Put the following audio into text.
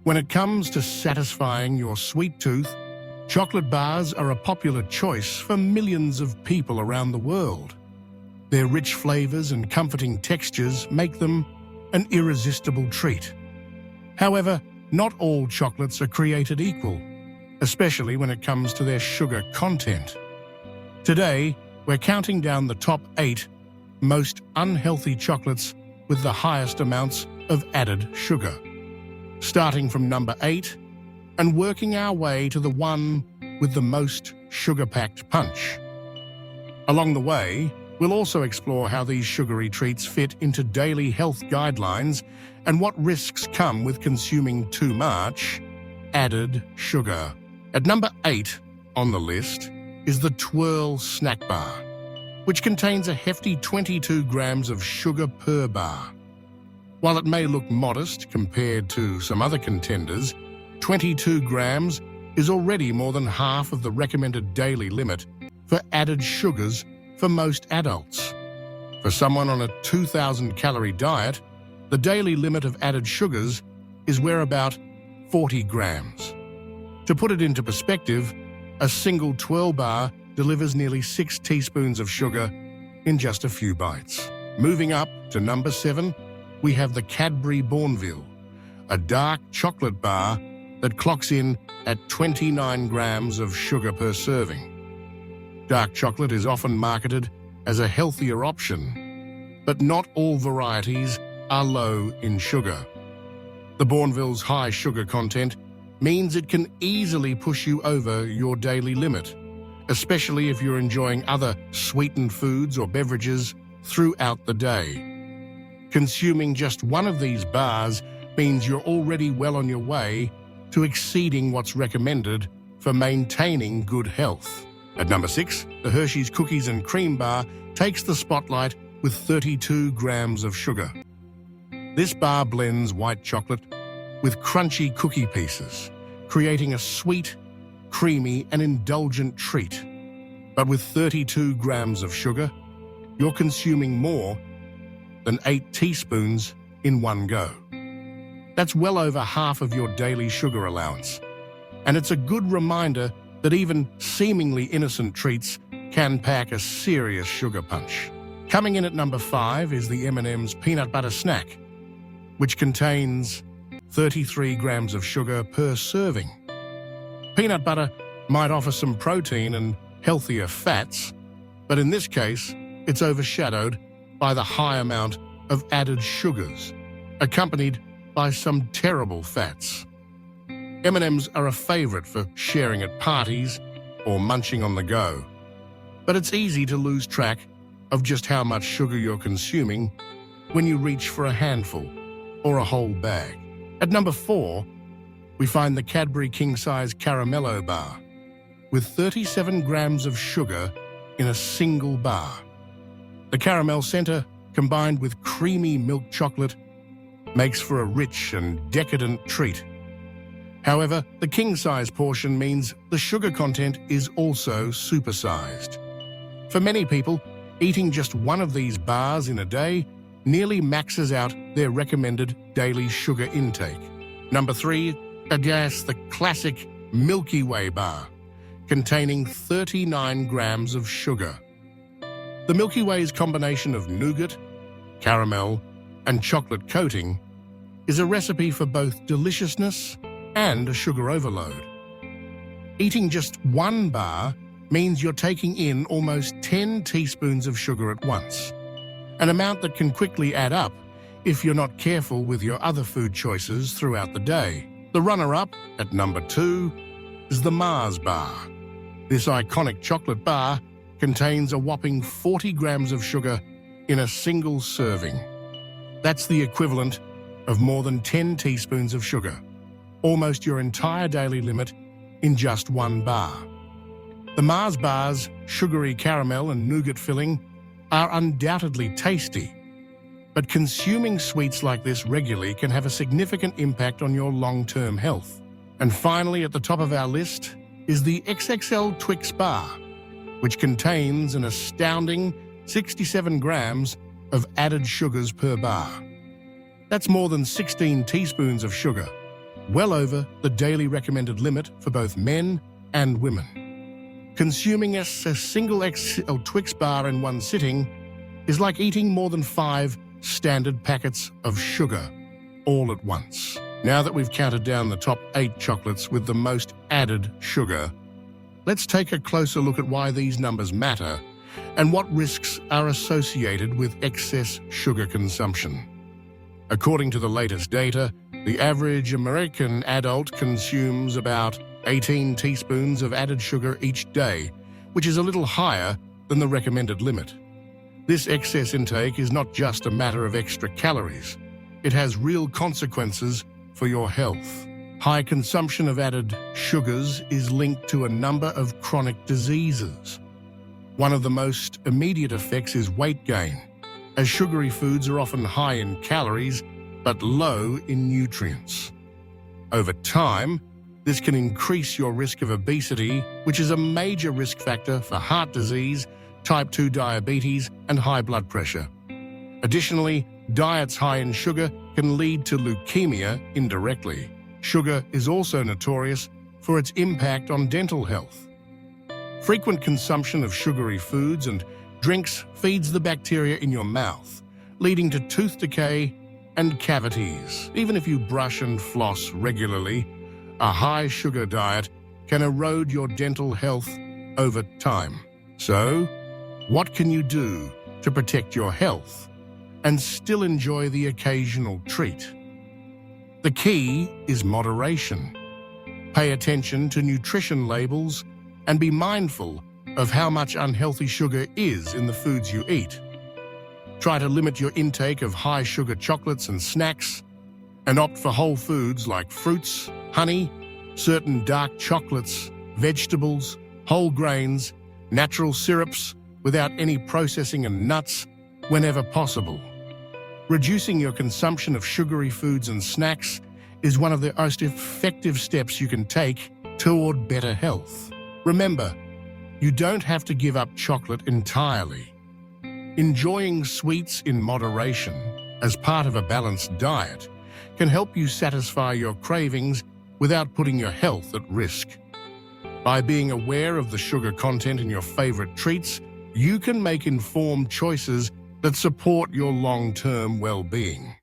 When it comes to satisfying your sweet tooth, chocolate bars are a popular choice for millions of people around the world. Their rich flavors and comforting textures make them an irresistible treat. However, not all chocolates are created equal, especially when it comes to their sugar content. Today, we're counting down the top 8 most unhealthy chocolates with the highest amounts of added sugar, starting from number 8 and working our way to the one with the most sugar-packed punch. Along the way, we'll also explore how these sugary treats fit into daily health guidelines and what risks come with consuming too much added sugar. At number 8 on the list is the Twirl Snack Bar, which contains a hefty 22 grams of sugar per bar. While it may look modest compared to some other contenders, 22 grams is already more than half of the recommended daily limit for added sugars for most adults. For someone on a 2,000-calorie diet, the daily limit of added sugars is where about 40 grams. To put it into perspective, a single Twirl bar delivers nearly 6 teaspoons of sugar in just a few bites. Moving up to number 7, we have the Cadbury Bournville, a dark chocolate bar that clocks in at 29 grams of sugar per serving. Dark chocolate is often marketed as a healthier option, but not all varieties are low in sugar. The Bournville's high sugar content means it can easily push you over your daily limit, especially if you're enjoying other sweetened foods or beverages throughout the day. Consuming just one of these bars means you're already well on your way to exceeding what's recommended for maintaining good health. At number 6, the Hershey's Cookies and Cream Bar takes the spotlight with 32 grams of sugar. This bar blends white chocolate with crunchy cookie pieces, creating a sweet, creamy, and indulgent treat. But with 32 grams of sugar, you're consuming more than 8 teaspoons in one go. That's well over half of your daily sugar allowance. And it's a good reminder that even seemingly innocent treats can pack a serious sugar punch. Coming in at number 5 is the M&M's Peanut Butter Snack, which contains 33 grams of sugar per serving. Peanut butter might offer some protein and healthier fats, but in this case, it's overshadowed by the high amount of added sugars, accompanied by some terrible fats. M&Ms are a favorite for sharing at parties or munching on the go, but it's easy to lose track of just how much sugar you're consuming when you reach for a handful or a whole bag. At number 4, we find the Cadbury King Size Caramello Bar, with 37 grams of sugar in a single bar. The caramel center, combined with creamy milk chocolate, makes for a rich and decadent treat. However, the king-size portion means the sugar content is also supersized. For many people, eating just one of these bars in a day nearly maxes out their recommended daily sugar intake. Number 3, the classic Milky Way bar, containing 39 grams of sugar. The Milky Way's combination of nougat, caramel, and chocolate coating is a recipe for both deliciousness and a sugar overload. Eating just one bar means you're taking in almost 10 teaspoons of sugar at once, an amount that can quickly add up if you're not careful with your other food choices throughout the day. The runner-up, at number 2, is the Mars Bar. This iconic chocolate bar contains a whopping 40 grams of sugar in a single serving. That's the equivalent of more than 10 teaspoons of sugar, almost your entire daily limit in just one bar. The Mars Bar's sugary caramel and nougat filling are undoubtedly tasty, but consuming sweets like this regularly can have a significant impact on your long-term health. And finally, at the top of our list is the XXL Twix Bar, which contains an astounding 67 grams of added sugars per bar. That's more than 16 teaspoons of sugar, well over the daily recommended limit for both men and women. Consuming a single XL Twix bar in one sitting is like eating more than 5 standard packets of sugar all at once. Now that we've counted down the top 8 chocolates with the most added sugar, let's take a closer look at why these numbers matter and what risks are associated with excess sugar consumption. According to the latest data, the average American adult consumes about 18 teaspoons of added sugar each day, which is a little higher than the recommended limit. This excess intake is not just a matter of extra calories. It has real consequences for your health. High consumption of added sugars is linked to a number of chronic diseases. One of the most immediate effects is weight gain, as sugary foods are often high in calories but low in nutrients. Over time, this can increase your risk of obesity, which is a major risk factor for heart disease, type 2 diabetes, and high blood pressure. Additionally, diets high in sugar can lead to leukemia indirectly. Sugar is also notorious for its impact on dental health. Frequent consumption of sugary foods and drinks feeds the bacteria in your mouth, leading to tooth decay and cavities. Even if you brush and floss regularly, a high sugar diet can erode your dental health over time. So, what can you do to protect your health and still enjoy the occasional treat? The key is moderation. Pay attention to nutrition labels and be mindful of how much unhealthy sugar is in the foods you eat. Try to limit your intake of high-sugar chocolates and snacks, and opt for whole foods like fruits, honey, certain dark chocolates, vegetables, whole grains, natural syrups without any processing, and nuts whenever possible. Reducing your consumption of sugary foods and snacks is one of the most effective steps you can take toward better health. Remember, you don't have to give up chocolate entirely. Enjoying sweets in moderation as part of a balanced diet can help you satisfy your cravings without putting your health at risk. By being aware of the sugar content in your favorite treats, you can make informed choices that support your long-term well-being.